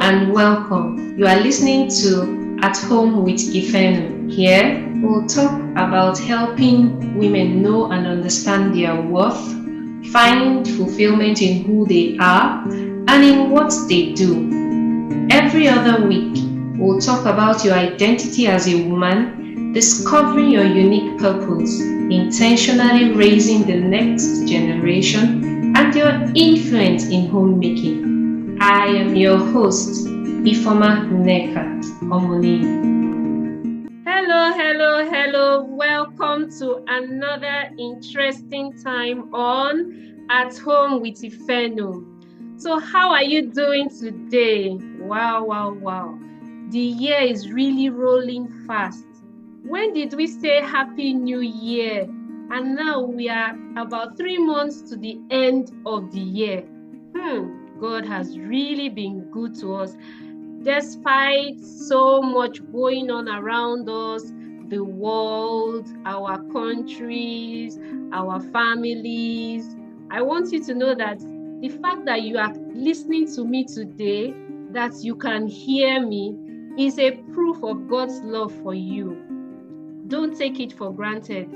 and welcome. You are listening to At Home with Ifeno. Here, we'll talk about helping women know and understand their worth, find fulfillment in who they are, and in what they do. Every other week, we'll talk about your identity as a woman, discovering your unique purpose, intentionally raising the next generation, and your influence in homemaking. I am your host, Ifoma Nneka Omoni. Hello. Welcome to another interesting time on At Home with Ifeno. So how are you doing today? Wow. The year is really rolling fast. When did we say Happy New Year? And now we are about 3 months to the end of the year. God has really been good to us. Despite so much going on around us, the world, our countries, our families, I want you to know that the fact that you are listening to me today, that you can hear me, is a proof of God's love for you. Don't take it for granted.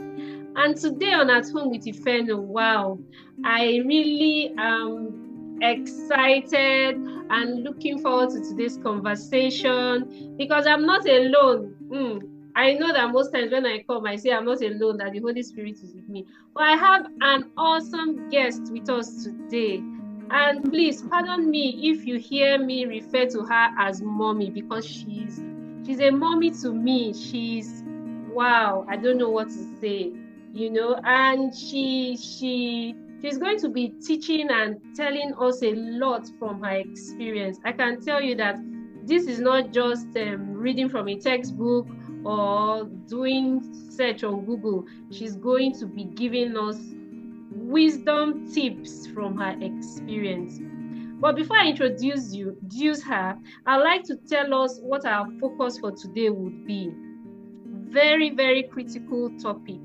And today on At Home with Ifeno, wow, I really am excited and looking forward to today's conversation because I'm not alone. I know that most times when I come, I say I'm not alone, that the Holy Spirit is with me. But I have an awesome guest with us today. And please pardon me if you hear me refer to her as mommy, because she's a mommy to me. She's, wow, I don't know what to say, and she's going to be teaching and telling us a lot from her experience. I can tell you that this is not just reading from a textbook or doing search on Google. She's going to be giving us wisdom tips from her experience. But before I introduce her, I'd like to tell us what our focus for today would be. Very, very critical topic.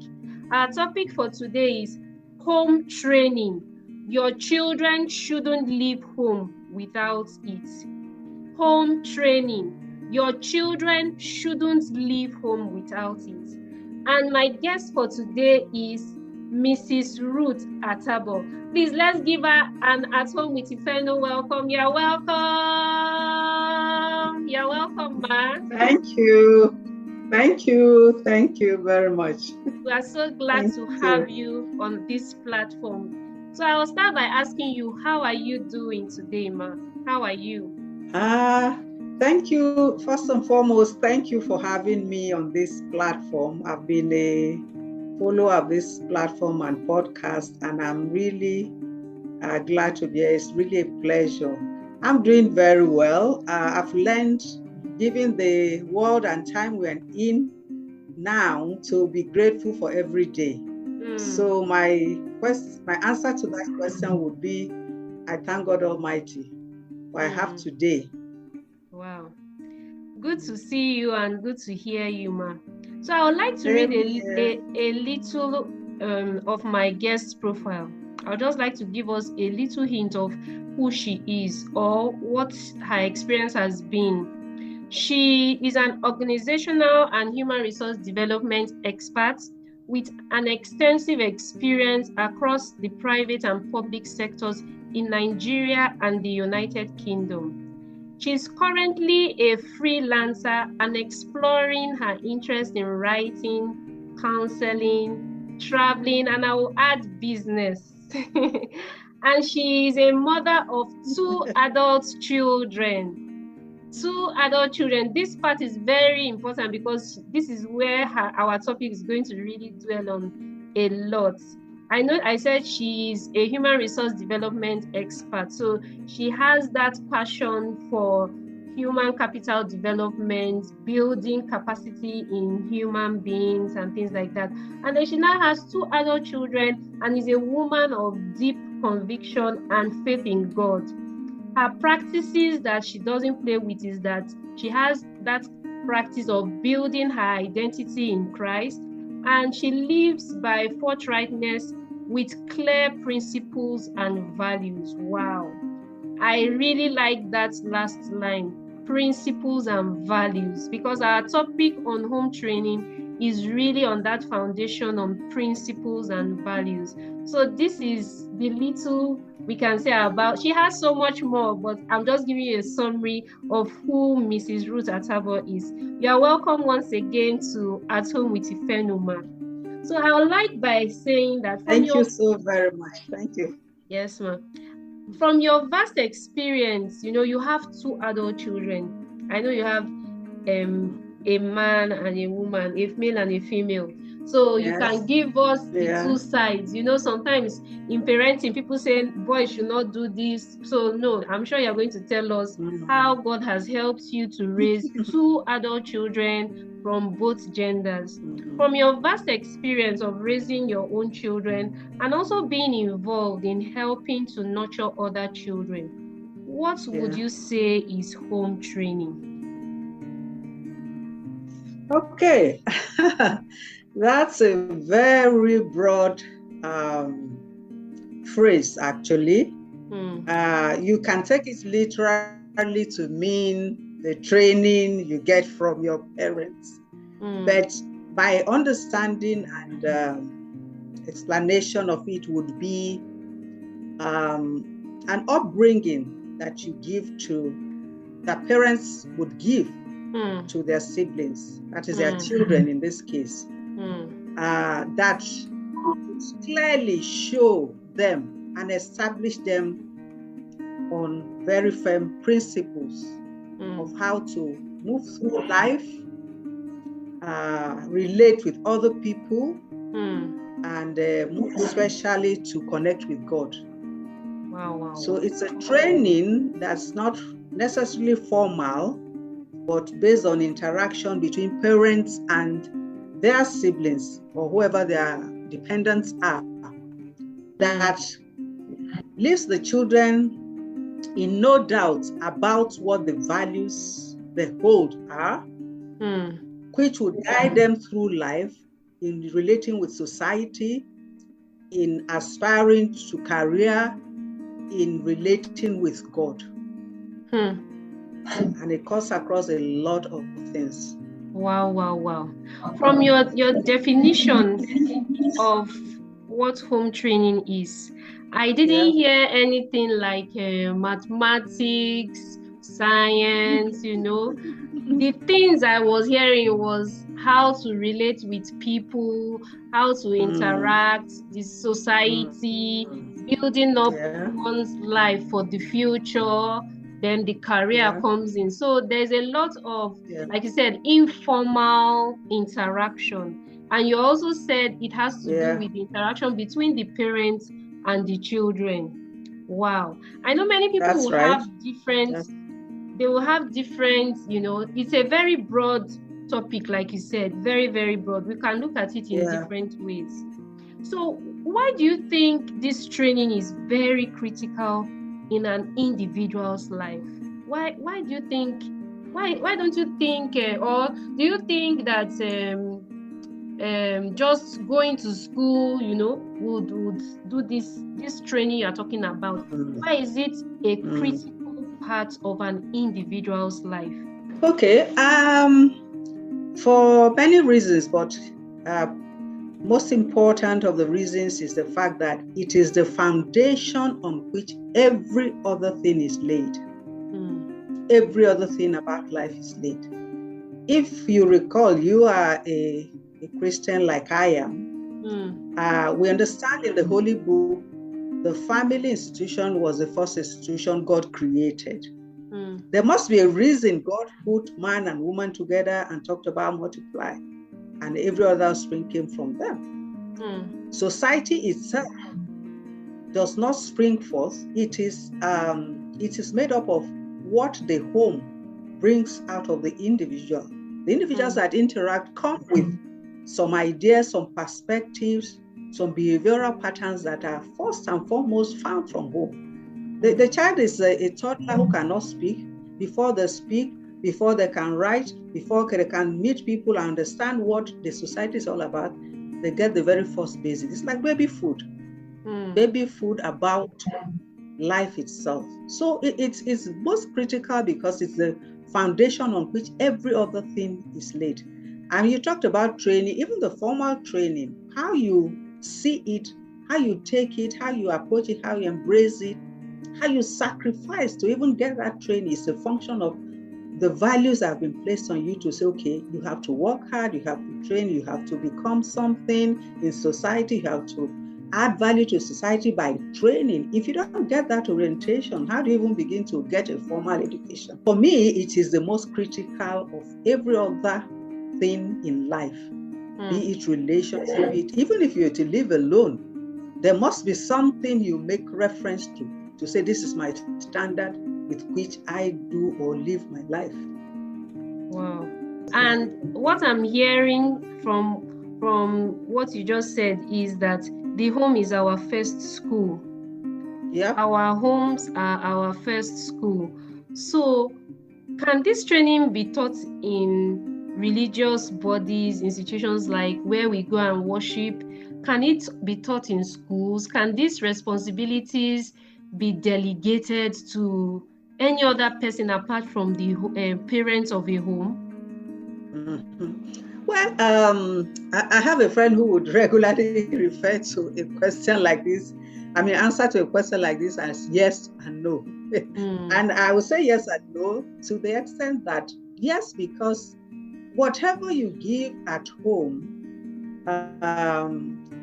Our topic for today is home training. Your children shouldn't leave home without it. Home training. Your children shouldn't leave home without it. And my guest for today is Mrs. Ruth Atabo. Please, let's give her an At Home with Ifeno welcome. You're welcome. You're welcome, ma. Thank you very much. We are so glad to have you on this platform. So I will start by asking you, how are you doing today, ma? How are you? Thank you. First and foremost, thank you for having me on this platform. I've been a follower of this platform and podcast, and I'm really glad to be here. It's really a pleasure. I'm doing very well. I've learned, given the world and time we're in now, to be grateful for every day. So my answer to that question would be, I thank God Almighty for I have today. Wow. Good to see you and good to hear you, ma. So I would like to read a little of my guest's profile. I would just like to give us a little hint of who she is or what her experience has been. She is an organizational and human resource development expert with an extensive experience across the private and public sectors in Nigeria and the United Kingdom. She is currently a freelancer and exploring her interest in writing, counseling, traveling, and I will add business. And she is a mother of 2 adult children. 2 adult children. This part is very important because this is where our topic is going to really dwell on a lot. I know I said she's a human resource development expert, so she has that passion for human capital development, building capacity in human beings and things like that. And then she now has 2 adult children and is a woman of deep conviction and faith in God. Her practices that she doesn't play with is that she has that practice of building her identity in Christ, and she lives by forthrightness with clear principles and values. Wow. I really like that last line, principles and values, because our topic on home training is really on that foundation on principles and values. So this is the little we can say about. She has so much more, but I'm just giving you a summary of who Mrs. Ruth Atabo is. You are welcome once again to At Home with Ifeno, ma. So I would like by saying that. Thank you so very much. Thank you. Yes, ma'am. From your vast experience, you have 2 adult children. I know you have a man and a woman, a male and a female. So you can give us the 2 sides. Sometimes in parenting, people say boys should not do this. So no, I'm sure you're going to tell us how God has helped you to raise 2 adult children from both genders. From your vast experience of raising your own children and also being involved in helping to nurture other children, what would you say is home training? Okay. That's a very broad phrase, actually. You can take it literally to mean the training you get from your parents. But my understanding and explanation of it would be an upbringing that you give that parents would give to their siblings, that is their children in this case. That clearly show them and establish them on very firm principles of how to move through life, relate with other people, and more especially to connect with God. Wow. So it's a training that's not necessarily formal, but based on interaction between parents and their siblings or whoever their dependents are, that leaves the children in no doubt about what the values they hold are, which would guide them through life in relating with society, in aspiring to career, in relating with God. And it cuts across a lot of things. Wow. From your definition of what home training is, I didn't hear anything like mathematics, science, The things I was hearing was how to relate with people, how to interact, the society, building up one's life for the future. Then the career comes in. So there's a lot of, like you said, informal interaction. And you also said it has to do with the interaction between the parents and the children. Wow. I know many people will have different, they will have different, it's a very broad topic, like you said, very, very broad. We can look at it in different ways. So why do you think this training is very critical in an individual's life? Why do you think, why don't you think, or do you think that just going to school, would do this training you're talking about? Why is it a critical part of an individual's life? Okay, for many reasons, but most important of the reasons is the fact that it is the foundation on which every other thing is laid. Every other thing about life is laid. If you recall, you are a Christian like I am. We understand in the Holy Book, the family institution was the first institution God created. There must be a reason God put man and woman together and talked about multiply. And every other spring came from them. Society itself does not spring forth. It is made up of what the home brings out of the individual. The individuals that interact come with some ideas, some perspectives, some behavioral patterns that are first and foremost found from home. The child is a toddler who cannot speak. Before they speak, before they can write, before they can meet people and understand what the society is all about, they get the very first basics. It's like baby food. Baby food about life itself. So it's most critical because it's the foundation on which every other thing is laid. And you talked about training, even the formal training, how you see it, how you take it, how you approach it, how you embrace it, how you sacrifice to even get that training is a function of the values that have been placed on you to say, okay, you have to work hard, you have to train, you have to become something in society, you have to add value to society by training. If you don't get that orientation, how do you even begin to get a formal education? For me, it is the most critical of every other thing in life, be it relationship, even if you're to live alone, there must be something you make reference to say, this is my standard with which I do or live my life. Wow. And what I'm hearing from what you just said is that the home is our first school. Yeah. Our homes are our first school. So can this training be taught in religious bodies, institutions like where we go and worship? Can it be taught in schools? Can these responsibilities be delegated to any other person apart from the parents of a home? Mm-hmm. Well, I have a friend who would regularly refer to a question like this. Answer to a question like this as yes and no. And I would say yes and no to the extent that yes, because whatever you give at home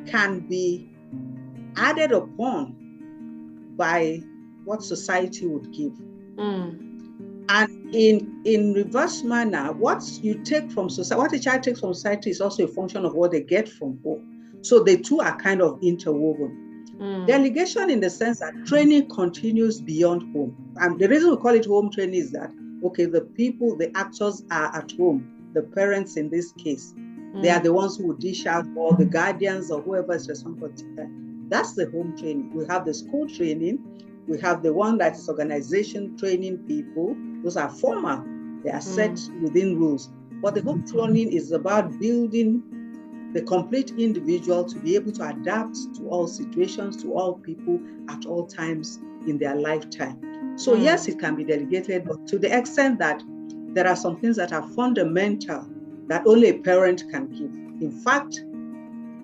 can be added upon by what society would give. And in reverse manner, what you take from society, what a child takes from society is also a function of what they get from home. So the two are kind of interwoven. Delegation in the sense that training continues beyond home. And the reason we call it home training is that, okay, the people, the actors are at home, the parents in this case. They are the ones who will dish out, or the guardians or whoever is responsible for that. That's the home training. We have the school training. We have the one that is organization training people. Those are formal. They are set within rules. But the home training is about building the complete individual to be able to adapt to all situations, to all people at all times in their lifetime. So yes, it can be delegated, but to the extent that there are some things that are fundamental that only a parent can give. In fact,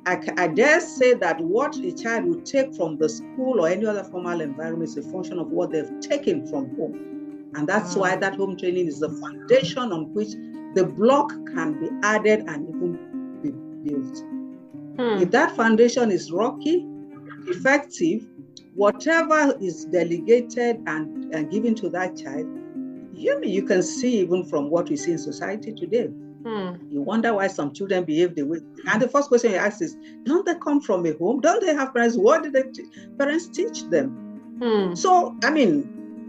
I dare say that what a child would take from the school or any other formal environment is a function of what they've taken from home. And that's why that home training is the foundation on which the block can be added and even be built. If that foundation is rocky, effective, whatever is delegated and given to that child, you can see even from what we see in society today. You wonder why some children behave the way. And the first question you ask is, don't they come from a home? Don't they have parents? What did the parents teach them? So,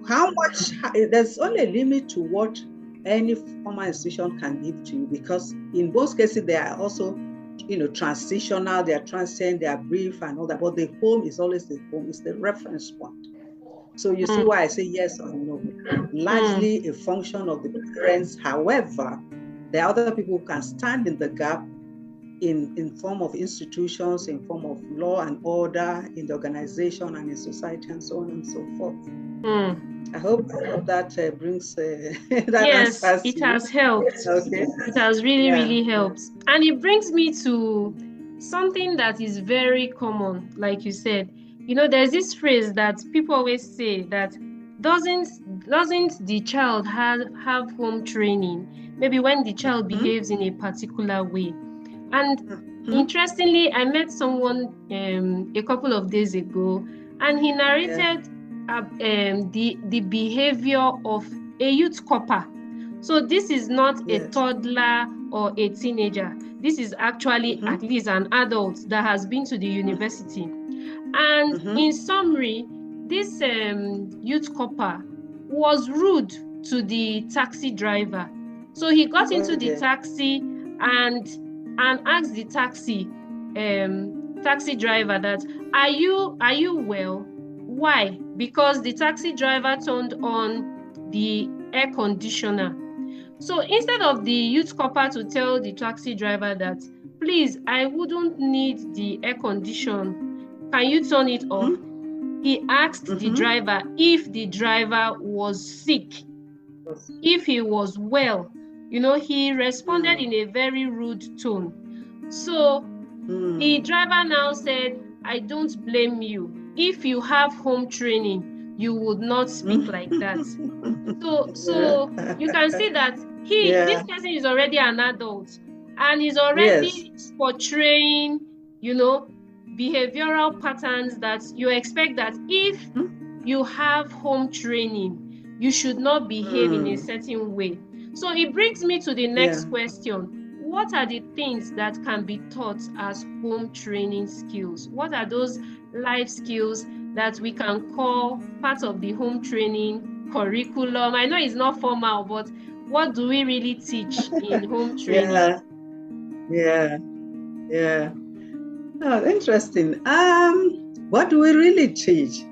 how much? There's only a limit to what any formal institution can give to you, because in most cases they are also, transitional, they are transient, they are brief and all that. But the home is always the home, it's the reference point. So you see why I say yes or no. Largely a function of the parents. However, there are other people who can stand in the gap in form of institutions, in form of law and order, in the organization and in society and so on and so forth. I hope that brings that. Yes, it has helped. Okay. It has really helped. And it brings me to something that is very common, like you said. There's this phrase that people always say that doesn't the child have home training, maybe when the child behaves in a particular way. And interestingly, I met someone a couple of days ago, and he narrated the behavior of a youth corper. So this is not a toddler or a teenager. This is actually at least an adult that has been to the university. And in summary, this youth corper was rude to the taxi driver. So he got into the taxi and asked the taxi driver that, are you well? Why? Because the taxi driver turned on the air conditioner. So instead of the youth corper to tell the taxi driver that, please, I wouldn't need the air condition, can you turn it off? he asked the driver if the driver was sick, if he was well. You know, he responded in a very rude tone. So the driver now said, I don't blame you. If you have home training, you would not speak like that. So you can see that this person is already an adult and is already portraying, you know, behavioral patterns that you expect that if you have home training, you should not behave in a certain way. So it brings me to the next question. What are the things that can be taught as home training skills? What are those life skills that we can call part of the home training curriculum? I know it's not formal, but what do we really teach in home training? Oh, interesting. What do we really teach?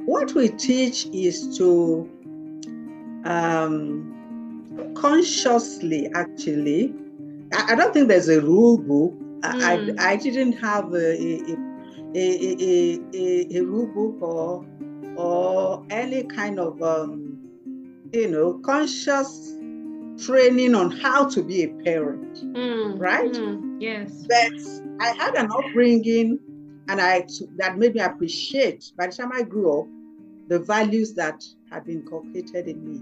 What we teach is to consciously, actually, I don't think there's a rule book. I didn't have a rule book or any kind of conscious training on how to be a parent, right? Yes. But I had an upbringing, and that made me appreciate, by the time I grew up, the values that had been inculcated in me.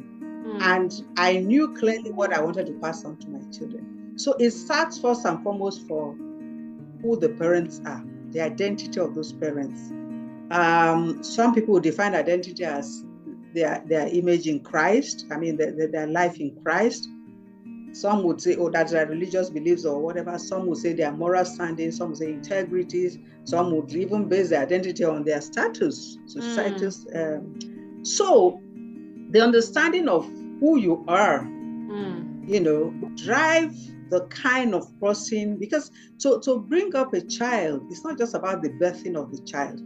And I knew clearly what I wanted to pass on to my children. So it starts first and foremost for who the parents are, the identity of those parents. Some people would define identity as their image in Christ, their life in Christ. Some would say, oh, that's their religious beliefs or whatever. Some would say their moral standing. Some would say integrity. Some would even base their identity on their status, So the understanding of who you are, drive the kind of person, because to bring up a child, it's not just about the birthing of the child.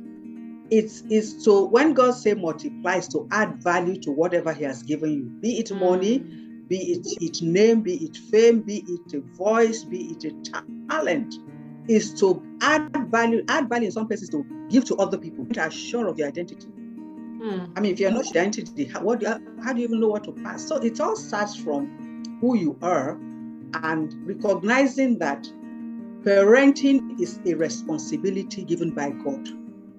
It's to, when God say multiplies, to add value to whatever he has given you, be it money, be it name, be it fame, be it a voice, be it a talent, is to add value in some places to give to other people, which are sure of your identity. If you're not your identity, how do you even know what to pass? So it all starts from who you are and recognizing that parenting is a responsibility given by God.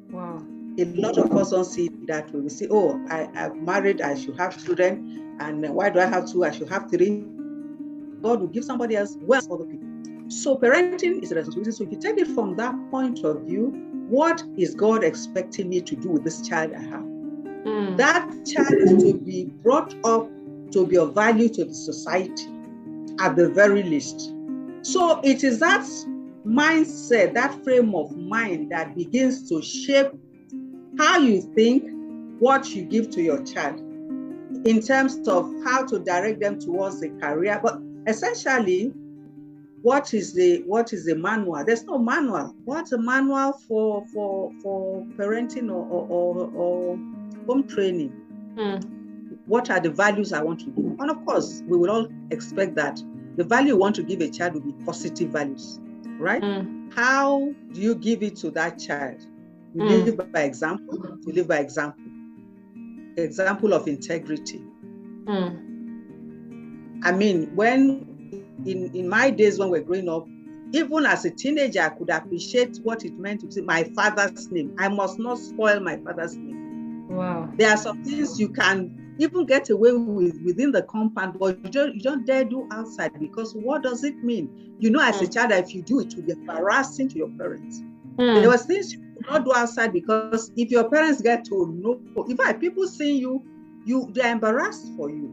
Wow. A lot of us don't see it that way. We say, oh, I'm married, I should have children, and why do I have two? I should have three. God will give somebody else wealth for other people. So parenting is a responsibility. So if you take it from that point of view, what is God expecting me to do with this child I have? That child is to be brought up to be of value to the society at the very least. So it is that mindset, that frame of mind that begins to shape how you think, what you give to your child in terms of how to direct them towards a career. But essentially, what is the manual? There's no manual. What's a manual for parenting or home training? What are the values I want to give? And of course, we will all expect that the value you want to give a child will be positive values, right? How do you give it to that child? You live by example. You live by example. Example of integrity. When in my days when we're growing up, even as a teenager, I could appreciate what it meant to say my father's name. I must not spoil my father's name. Wow. There are some things you can even get away with within the compound, but you don't dare do outside, because what does it mean? As a child, if you do, it will be embarrassing to your parents. There was things you could not do outside, because if your parents get to know, in fact, people see you, they're embarrassed for you.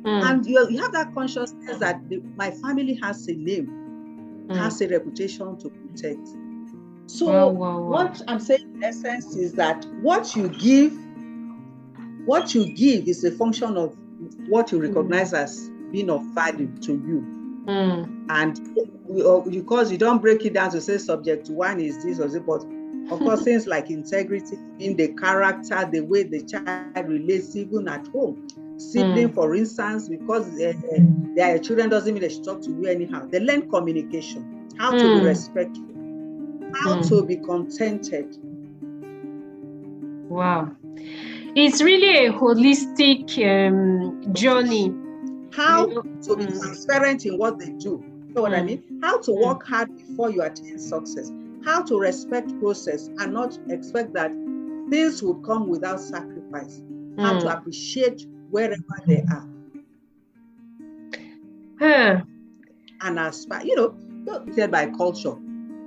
And you have that consciousness that my family has a name, has a reputation to protect. So what I'm saying in essence is that what you give is a function of what you recognize as being of value to you. And because you don't break it down to say subject to one is this or that, but of course things like integrity, in the character, the way the child relates even at home. Sibling, for instance, because they are your children doesn't mean they should talk to you anyhow. They learn communication, how to be respectful, how to be contented. Wow. It's really a holistic journey. How to be transparent in what they do. You know what I mean? How to work hard before you attain success. How to respect process and not expect that things will come without sacrifice. How to appreciate wherever they are. And aspire, not limited by culture.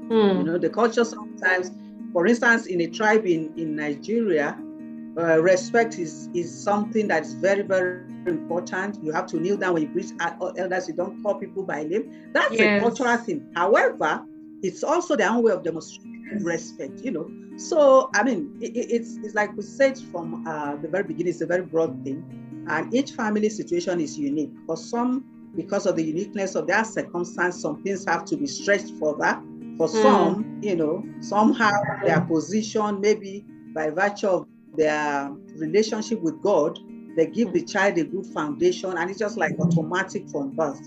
The culture sometimes, for instance, in a tribe in Nigeria, respect is something that's very, very important. You have to kneel down when you greet elders. You don't call people by name. That's a cultural thing. However, it's also their own way of demonstrating respect, So, I mean, it's like we said from the very beginning, it's a very broad thing. And each family situation is unique. For some, because of the uniqueness of their circumstance, some things have to be stretched further. For some, somehow their position, maybe by virtue of their relationship with God, they give the child a good foundation, and it's just like automatic from birth,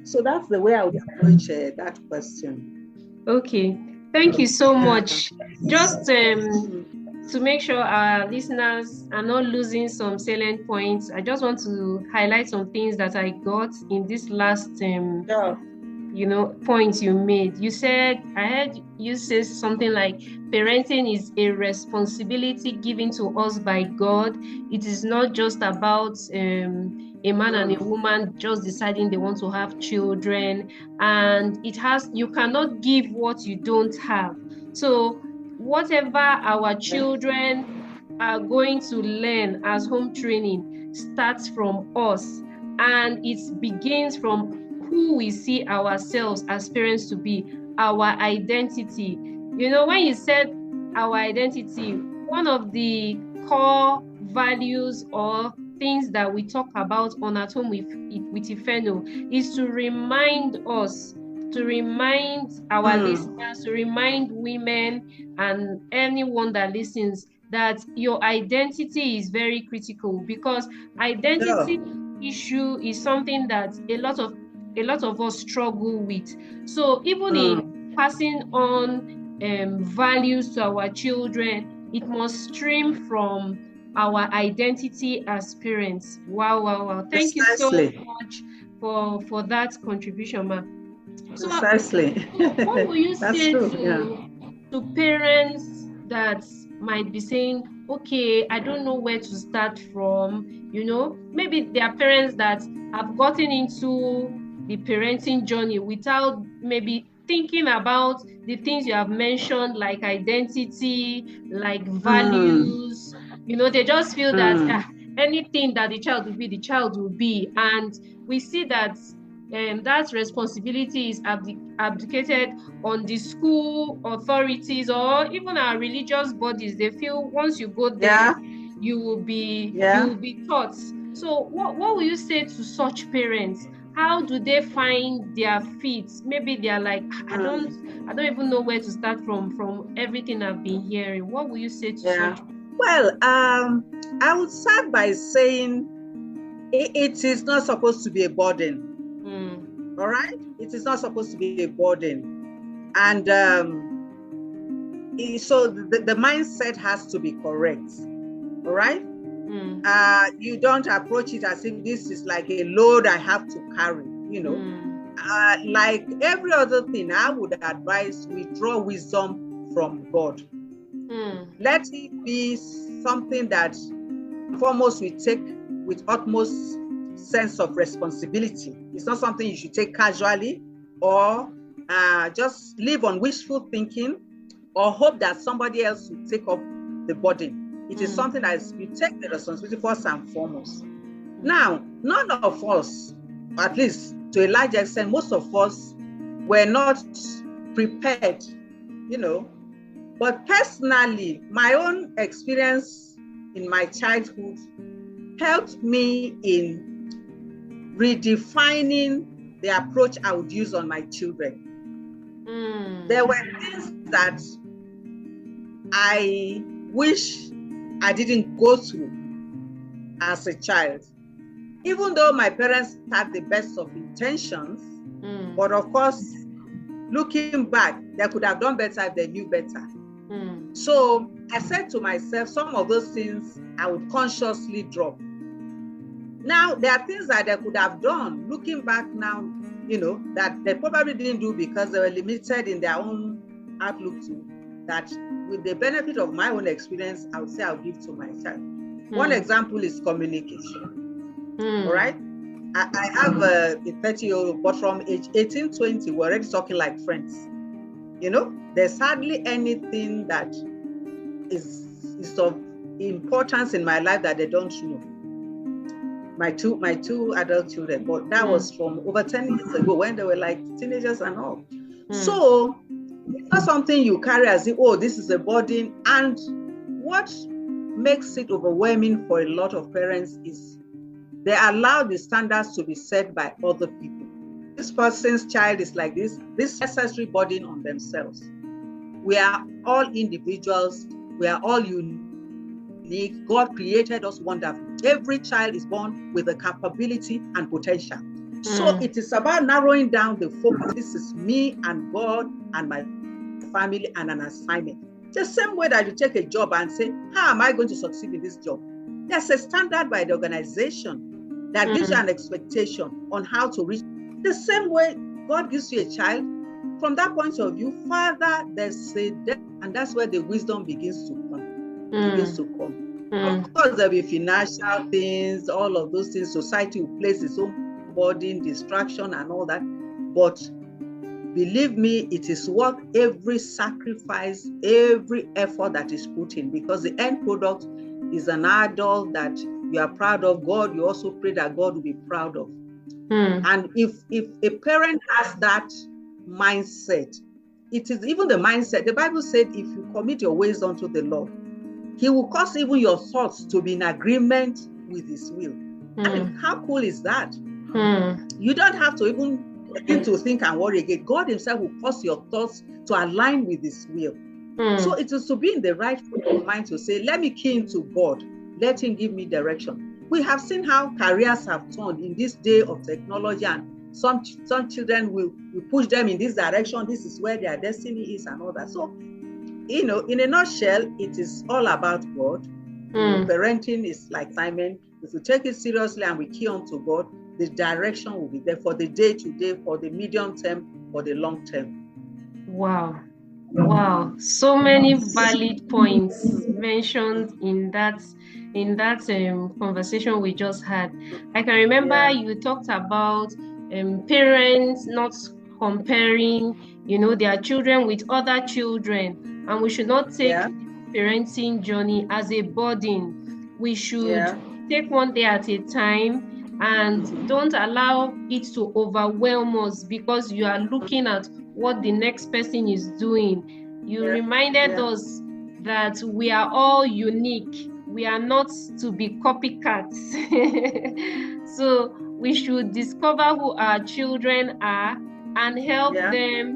So that's the way I would approach that question. Okay, thank you so much. Just to make sure our listeners are not losing some salient points, I just want to highlight some things that I got in this last points you made. You said, I heard you say something like parenting is a responsibility given to us by God. It is not just about a man and a woman just deciding they want to have children, and you cannot give what you don't have. So whatever our children are going to learn as home training starts from us, and it begins from who we see ourselves as parents to be, our identity. When you said our identity, one of the core values or things that we talk about on At Home with Ifeno is to remind us, to remind our listeners, to remind women and anyone that listens that your identity is very critical, because identity issue is something that a lot of us struggle with. So even in passing on values to our children, it must stream from our identity as parents. Wow. Thank you so much for that contribution, ma. So what will you say to parents that might be saying, okay, I don't know where to start from? Maybe there are parents that have gotten into the parenting journey without maybe thinking about the things you have mentioned, like identity, like values. They just feel that anything that the child will be. And we see that that responsibility is abdicated on the school authorities or even our religious bodies. They feel once you go there, you will be taught. So what will you say to such parents? How do they find their feet? Maybe they are like, I don't even know where to start from everything I've been hearing. What will you say to such? Well, I would start by saying it is not supposed to be a burden. All right? It is not supposed to be a burden. And so the mindset has to be correct. All right? You don't approach it as if this is like a load I have to carry, like every other thing. I would advise we draw wisdom from God. Let it be something that foremost we take with utmost sense of responsibility. It's not something you should take casually or just live on wishful thinking or hope that somebody else will take up the burden. It is something that you take the responsibility first and foremost. Now, none of us, at least to a large extent, most of us were not prepared, But personally, my own experience in my childhood helped me in redefining the approach I would use on my children. There were things that I wish I didn't go through as a child, even though my parents had the best of intentions. But of course, looking back, they could have done better if they knew better. So I said to myself, some of those things I would consciously drop. Now, there are things that they could have done, looking back now, that they probably didn't do because they were limited in their own outlook to that. With the benefit of my own experience, I would say I'll give to my child. One example is communication. All right? I have a 30-year-old, but from age 18, 20, we're already talking like friends. There's hardly anything that is of importance in my life that they don't know. My two adult children, but that was from over 10 years ago when they were like teenagers and all. So it's not something you carry as if, this is a burden. And what makes it overwhelming for a lot of parents is they allow the standards to be set by other people. This person's child is like this necessary burden on themselves. We are all individuals. We are all unique. God created us wonderfully. Every child is born with a capability and potential. So it is about narrowing down the focus. This is me and God and my family and an assignment. The same way that you take a job and say, how am I going to succeed in this job? There's a standard by the organization that gives you an expectation on how to reach. The same way God gives you a child, from that point of view, Father, there's a depth, and that's where the wisdom begins to come. Of course, there'll be financial things, all of those things. Society will place its own burden, distraction, and all that. But believe me, it is worth every sacrifice, every effort that is put in, because the end product is an adult that you are proud of. God, you also pray that God will be proud of. And if a parent has that mindset, it is even the mindset. The Bible said, if you commit your ways unto the Lord, He will cause even your thoughts to be in agreement with His will. I mean, how cool is that? You don't have to even begin to think and worry again. God Himself will cause your thoughts to align with His will. So it is to be in the right frame of mind to say, let me key into God. Let Him give me direction. We have seen how careers have turned in this day of technology, and some children will push them in this direction. This is where their destiny is and all that. So, in a nutshell, it is all about God. Parenting is like Simon. If we take it seriously and we key on to God, the direction will be there for the day-to-day, for the medium term, for the long term. Wow. So many valid points mentioned in that conversation we just had. I can remember you talked about parents not comparing, their children with other children, and we should not take parenting journey as a burden. We should take one day at a time and don't allow it to overwhelm us because you are looking at what the next person is doing. You reminded us that we are all unique. We are not to be copycats. So we should discover who our children are and help them,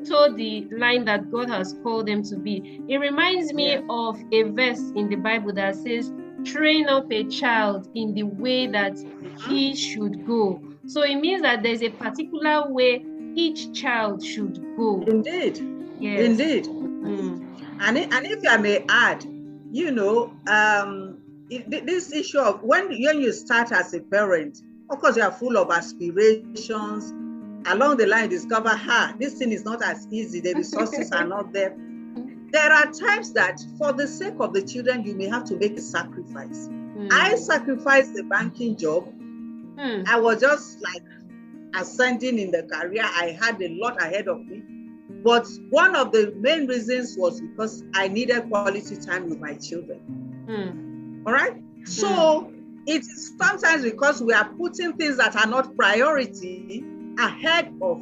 toe the line that God has called them to be. It reminds me of a verse in the Bible that says, train up a child in the way that he should go. So it means that there's a particular way each child should go. Indeed. Yes. Indeed. And if I may add, this issue of when you start as a parent, of course you are full of aspirations. Along the line, you discover, this thing is not as easy. The resources are not there. There are times that for the sake of the children, you may have to make a sacrifice. I sacrificed the banking job. I was just like ascending in the career. I had a lot ahead of me. But one of the main reasons was because I needed quality time with my children. All right? So it is sometimes because we are putting things that are not priority ahead of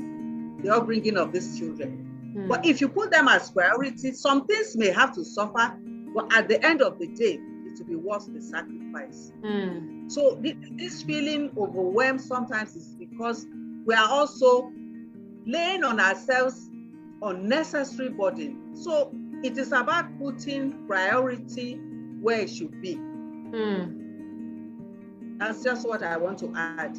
the upbringing of these children. But if you put them as priority, some things may have to suffer, but at the end of the day, it will be worth the sacrifice. So this feeling overwhelmed sometimes is because we are also laying on ourselves unnecessary burden. So it is about putting priority where it should be. That's just what I want to add.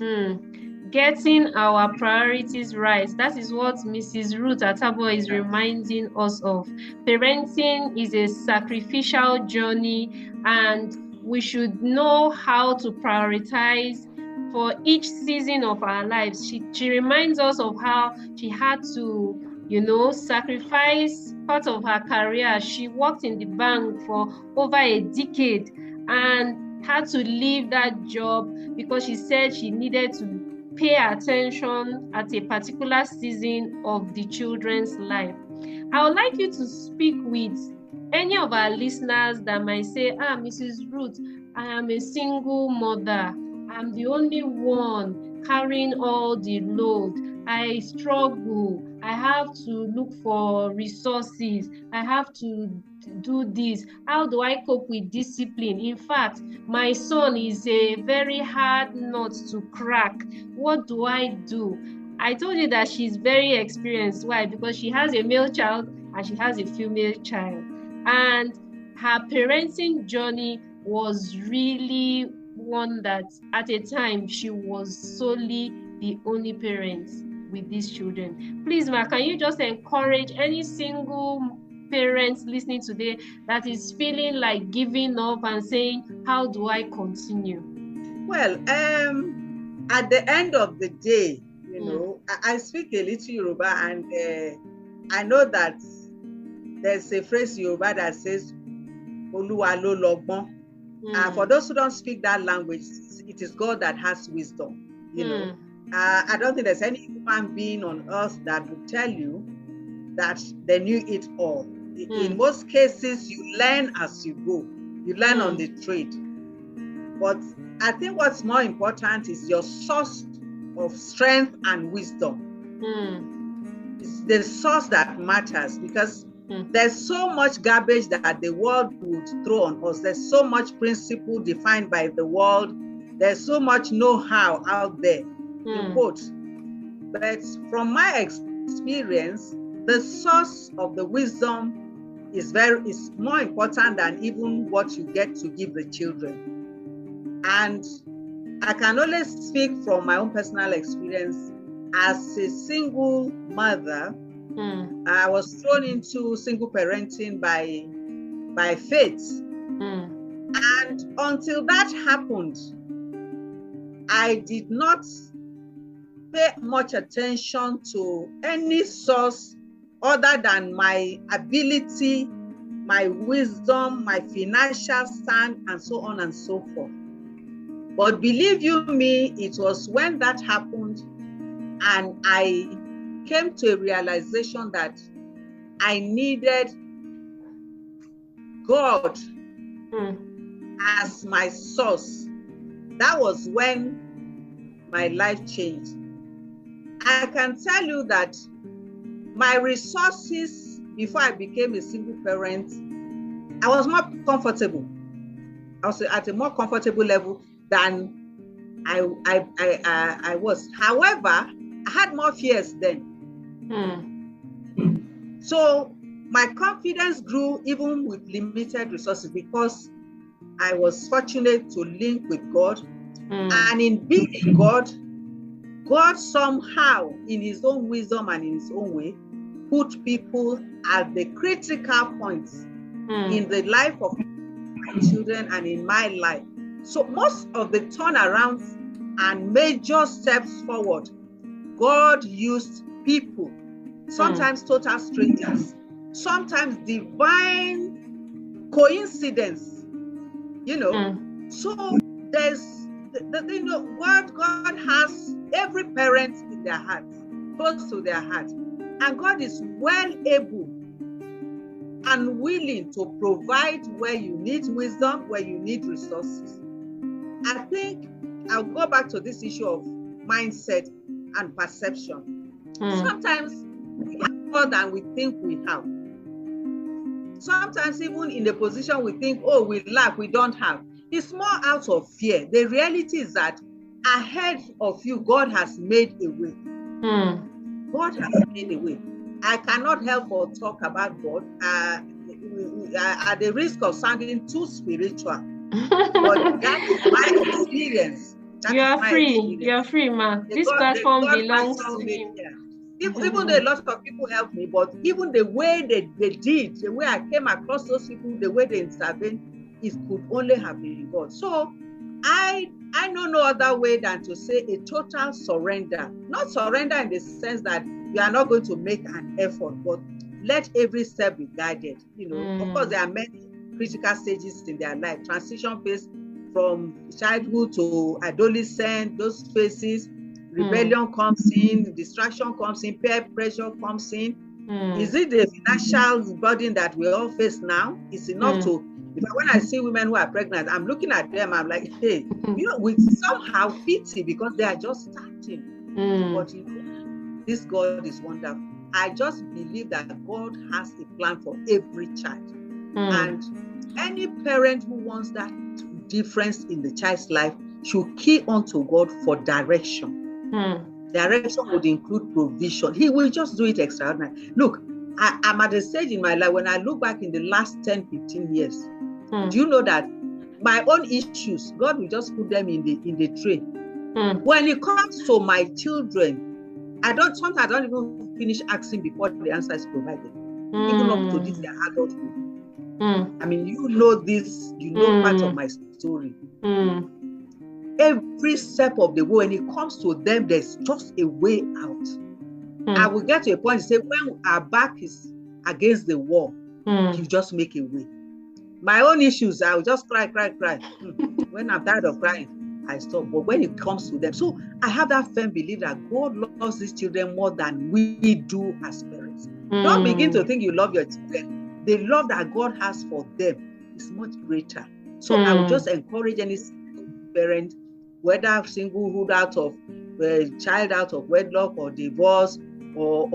getting our priorities right. That is what Mrs. Ruth Atabo is reminding us of. Parenting is a sacrificial journey, and we should know how to prioritize for each season of our lives. She reminds us of how she had to, sacrifice part of her career. She worked in the bank for over a decade and had to leave that job because she said she needed to pay attention at a particular season of the children's life. I would like you to speak with any of our listeners that might say, Mrs. Ruth, I am a single mother. I'm the only one carrying all the load. I struggle. I have to look for resources. I have to do this. How do I cope with discipline? In fact, my son is a very hard nut to crack. What do I do? I told you that she's very experienced. Why? Because she has a male child and she has a female child. And her parenting journey was really one that at a time she was solely the only parent with these children. Please, Ma, can you just encourage any single parents listening today that is feeling like giving up and saying, how do I continue? Well, at the end of the day, I speak a little Yoruba, and I know that there's a phrase in Yoruba that says, Oluwa lo logbon. For those who don't speak that language, it is God that has wisdom. I don't think there's any human being on earth that would tell you that they knew it all. In most cases, you learn as you go. You learn on the trade. But I think what's more important is your source of strength and wisdom. It's the source that matters, because there's so much garbage that the world would throw on us. There's so much principle defined by the world. There's so much know-how out there, in quotes. But from my experience, the source of the wisdom is more important than even what you get to give the children. And I can only speak from my own personal experience. As a single mother, I was thrown into single parenting by fate. And until that happened, I did not pay much attention to any source other than my ability, my wisdom, my financial stand, and so on and so forth. But believe you me, it was when that happened and I came to a realization that I needed God as my source. That was when my life changed. I can tell you that my resources before I became a single parent, I was more comfortable. I was at a more comfortable level than I was. However, I had more fears then. So my confidence grew even with limited resources, because I was fortunate to link with God. And in being in God, God somehow, in his own wisdom and in his own way, put people at the critical points in the life of my children and in my life. So most of the turnarounds and major steps forward, God used people, sometimes total strangers, sometimes divine coincidence, So there's God has every parent in their hearts, close to their heart. And God is well able and willing to provide where you need wisdom, where you need resources. I think I'll go back to this issue of mindset and perception. Sometimes we have more than we think we have. Sometimes even in the position we think, oh, we lack, we don't have. It's more out of fear. The reality is that ahead of you, God has made a way. God has made a way. I cannot help but talk about God at the risk of sounding too spiritual. But that is my experience. That You is are my free. experience. You are free, ma. The This God platform my belongs to soulmate, him. yeah. Even though a lot of people helped me, but even the way they did, the way I came across those people, the way they intervened, it could only have been God. So I know no other way than to say a total surrender. Not surrender in the sense that you are not going to make an effort, but let every step be guided. Of course, there are many critical stages in their life, transition phase from childhood to adolescent, those phases. Rebellion comes in, distraction comes in, peer pressure comes in. Is it the financial burden that we all face now? It's enough to, when I see women who are pregnant, I'm looking at them, I'm like, hey, with somehow pity, because they are just starting. But this God is wonderful. I just believe that God has a plan for every child. And any parent who wants that difference in the child's life should key on to God for direction. Direction would include provision. He will just do it extraordinary. Look, I'm at a stage in my life when I look back in the last 10, 15 years. Do you know that my own issues, God will just put them in the tray. When it comes to my children, sometimes I don't even finish asking before the answer is provided. Even up to this, their adulthood. I mean, you know this, part of my story. Every step of the way, when it comes to them, there's just a way out. I will get to a point to say, when our back is against the wall, you just make a way. My own issues, I will just cry. When I'm tired of crying, I stop. But when it comes to them, so I have that firm belief that God loves these children more than we do as parents. Don't begin to think you love your children. The love that God has for them is much greater. So I would just encourage any parent, whether singlehood out of child out of wedlock or divorce or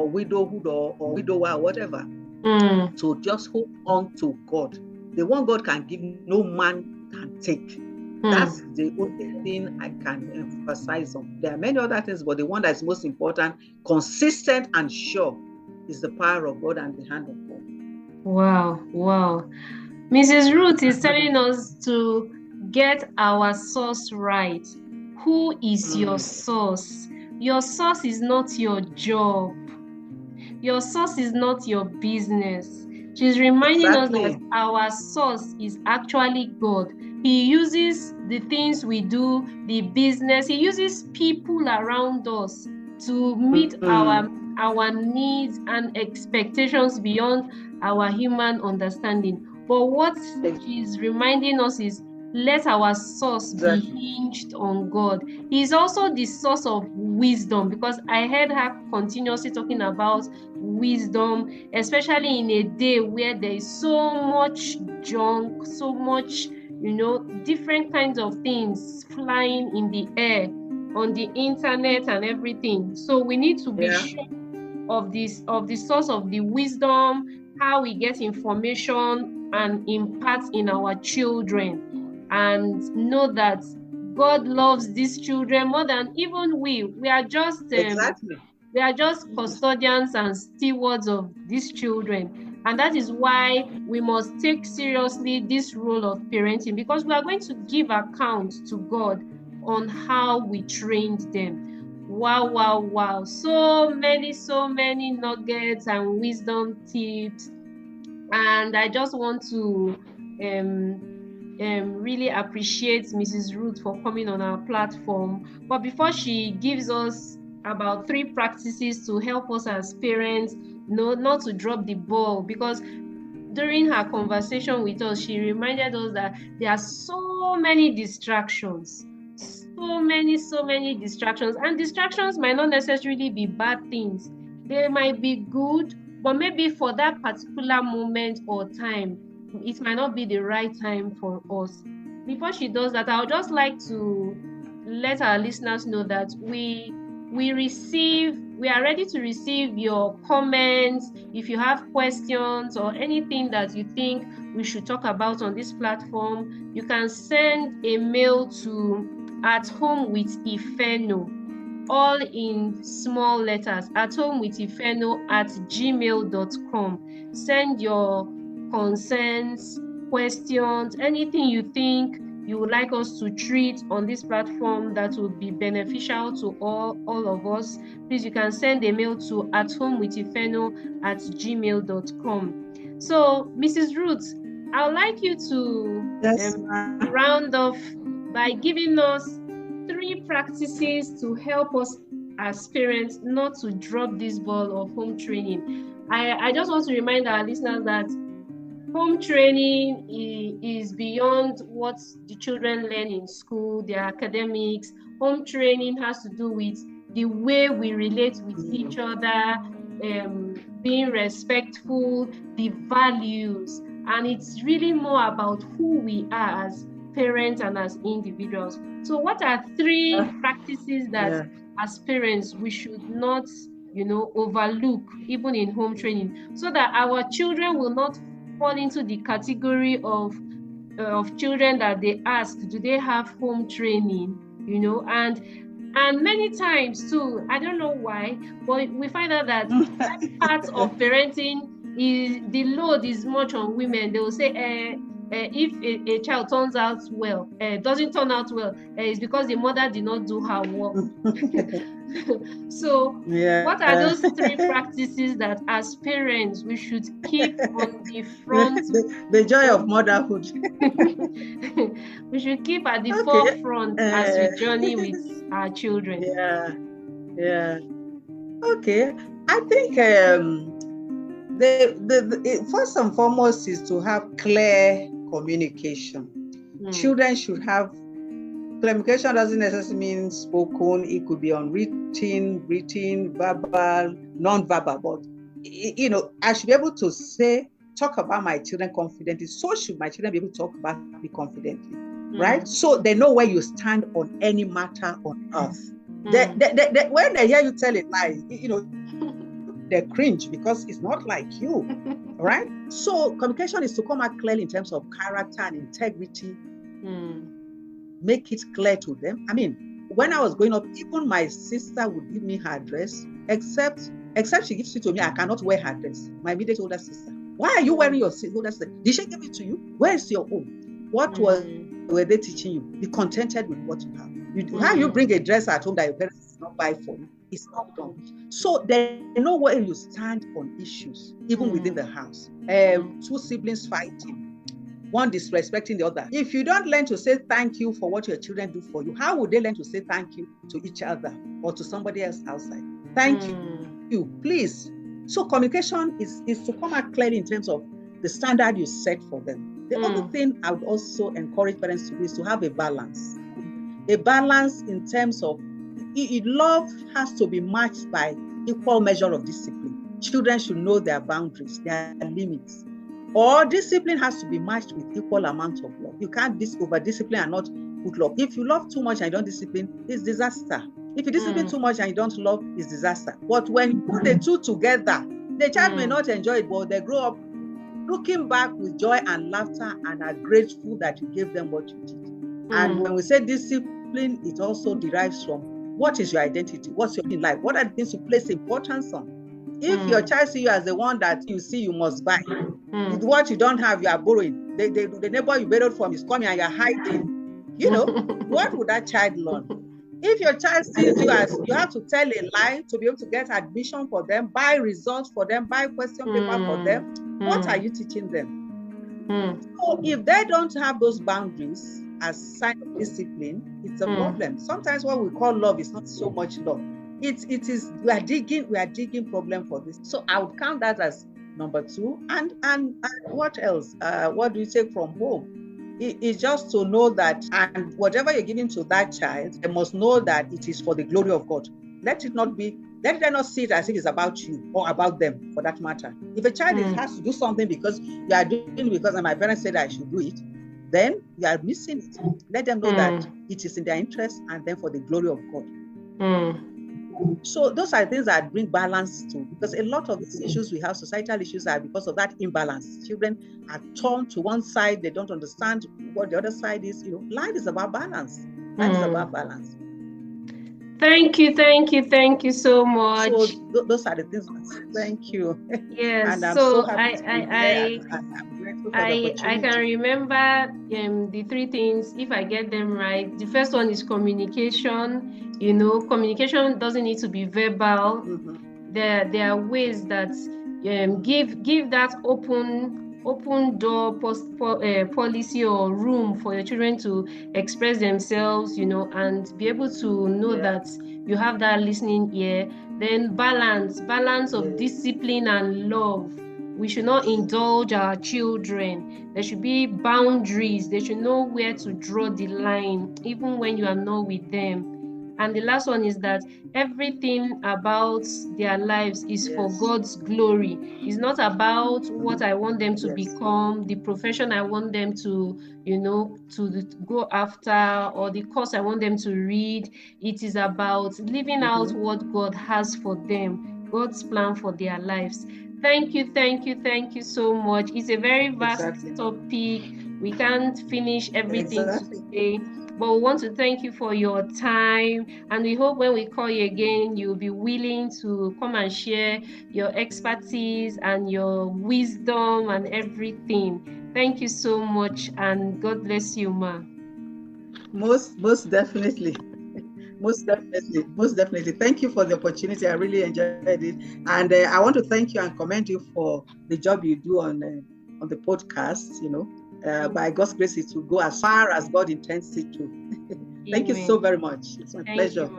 widowhood or widower or whatever, to just hold on to God. The one God can give, no man can take. That's the only thing I can emphasize on. There are many other things, but the one that's most important, consistent and sure, is the power of God and the hand of God. Wow. Mrs. Ruth is telling us to get our source right. Who is your source? Your source is not your job. Your source is not your business. She's reminding us that our source is actually God. He uses the things we do, the business. He uses people around us to meet our needs and expectations beyond our human understanding. But what she's reminding us is, let our source be hinged on God. He's also the source of wisdom, because I heard her continuously talking about wisdom, especially in a day where there is so much junk, so much, different kinds of things flying in the air, on the internet and everything. So we need to be sure of the source of the wisdom, how we get information and impart in our children, and know that God loves these children more than even we. We are just we are just custodians and stewards of these children. And that is why we must take seriously this role of parenting, because we are going to give account to God on how we trained them. Wow. So many nuggets and wisdom tips. And I just want to really appreciate Mrs. Ruth for coming on our platform. But before she gives us about 3 practices to help us as parents, not to drop the ball, because during her conversation with us, she reminded us that there are so many distractions. So many distractions. And distractions might not necessarily be bad things. They might be good, but maybe for that particular moment or time, it might not be the right time for us. Before she does that, I would just like to let our listeners know that we are ready to receive your comments. If you have questions or anything that you think we should talk about on this platform, you can send a mail to athomewithifeno, all in small letters, athomewithifeno@gmail.com. Send your concerns, questions, anything you think you would like us to treat on this platform that would be beneficial to all of us, please, you can send a mail to athomewithifeno@gmail.com. So, Mrs. Ruth, I would like you to round off by giving us 3 practices to help us as parents not to drop this ball of home training. I just want to remind our listeners that home training is beyond what the children learn in school, their academics. Home training has to do with the way we relate with each other, being respectful, the values, and it's really more about who we are as parents and as individuals. So what are 3 practices that as parents we should not, overlook even in home training, so that our children will not fall into the category of children that they ask, do they have home training? And many times too, I don't know why, but we find out that part of parenting is the load is much on women. They will say, if a child doesn't turn out well, it's because the mother did not do her work. So what are those 3 practices that as parents we should keep on the front? The joy of motherhood. We should keep at the forefront as we journey with our children. Okay. I think the first and foremost is to have clear communication. Children should have communication. Doesn't necessarily mean spoken. It could be unwritten, written, verbal, non-verbal. But I should be able to talk about my children confidently. So should my children be able to talk about me confidently, right? So they know where you stand on any matter on earth. When they hear you tell a lie, they cringe because it's not like you, right? So communication is to come out clearly in terms of character and integrity. Make it clear to them. I mean, when I was growing up, even my sister would give me her dress, except she gives it to me, I cannot wear her dress. My immediate older sister. Why are you wearing your older sister? Did she give it to you? Where is your own? What were they teaching you? Be contented with what you have. How you bring a dress at home that your parents did not buy for you, it's not done. So they know where you stand on issues, even within the house. 2 siblings fighting, one disrespecting the other. If you don't learn to say thank you for what your children do for you, how would they learn to say thank you to each other or to somebody else outside? Thank you, please. So communication is to come out clearly in terms of the standard you set for them. The other thing I would also encourage parents to do is to have a balance. A balance in terms of love has to be matched by equal measure of discipline. Children should know their boundaries, their limits. Or discipline has to be matched with equal amount of love. You can't over-discipline and not put love. If you love too much and you don't discipline, it's disaster. If you discipline too much and you don't love, it's disaster. But when you put the 2 together, the child may not enjoy it, but they grow up looking back with joy and laughter and are grateful that you gave them what you did. And when we say discipline, it also derives from what is your identity? What's your life? What are the things you place importance on? If your child sees you as the one that you see you must buy, with what you don't have, you are borrowing. The neighbor you borrowed from is coming and you're hiding. What would that child learn? If your child sees you as you have to tell a lie to be able to get admission for them, buy results for them, buy question paper for them, what are you teaching them? So if they don't have those boundaries as sign of discipline, it's a problem. Sometimes what we call love is not so much love. It is we are digging problem for this. So I would count that as number 2. And what else? What do you take from home? It's just to know that, and whatever you're giving to that child, they must know that it is for the glory of God. Let them not see it as if it's about you or about them, for that matter. If a child has to do something because you are doing it because my parents said I should do it, then you are missing it. Let them know that it is in their interest and then for the glory of God. So those are things that bring balance to, because a lot of these issues we have, societal issues, are because of that imbalance. Children are torn to one side, they don't understand what the other side is. Life is about balance. Life is about balance. Thank you so much. So those are the things. Thank you. Yes, And I'm so so happy to be here, and I'm grateful for the I can opportunity. remember the three things, if I get them right. The first one is communication. Communication doesn't need to be verbal. Mm-hmm. There are ways that give that open door policy or room for your children to express themselves, and be able to know that you have that listening ear. Then balance of discipline and love. We should not indulge our children. There should be boundaries. They should know where to draw the line, even when you are not with them. And the last one is that everything about their lives is for God's glory. It's not about what I want them to become, the profession I want them to, to go after, or the course I want them to read. It is about living out what God has for them, God's plan for their lives. Thank you so much. It's a very vast topic. We can't finish everything today. But we want to thank you for your time, and we hope when we call you again, you'll be willing to come and share your expertise and your wisdom and everything. Thank you so much, and God bless you, ma. Most definitely. Most definitely. Thank you for the opportunity. I really enjoyed it. And I want to thank you and commend you for the job you do on the podcast. By God's grace, it will go as far as God intends it to. Thank you so very much. It's my pleasure.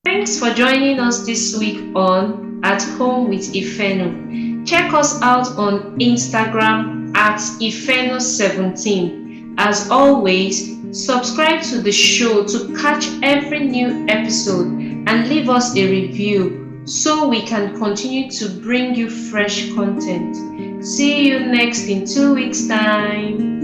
Thanks for joining us this week on At Home with Ifeno. Check us out on Instagram at Ifeno17. As always, subscribe to the show to catch every new episode and leave us a review so we can continue to bring you fresh content. See you next in 2 weeks' time.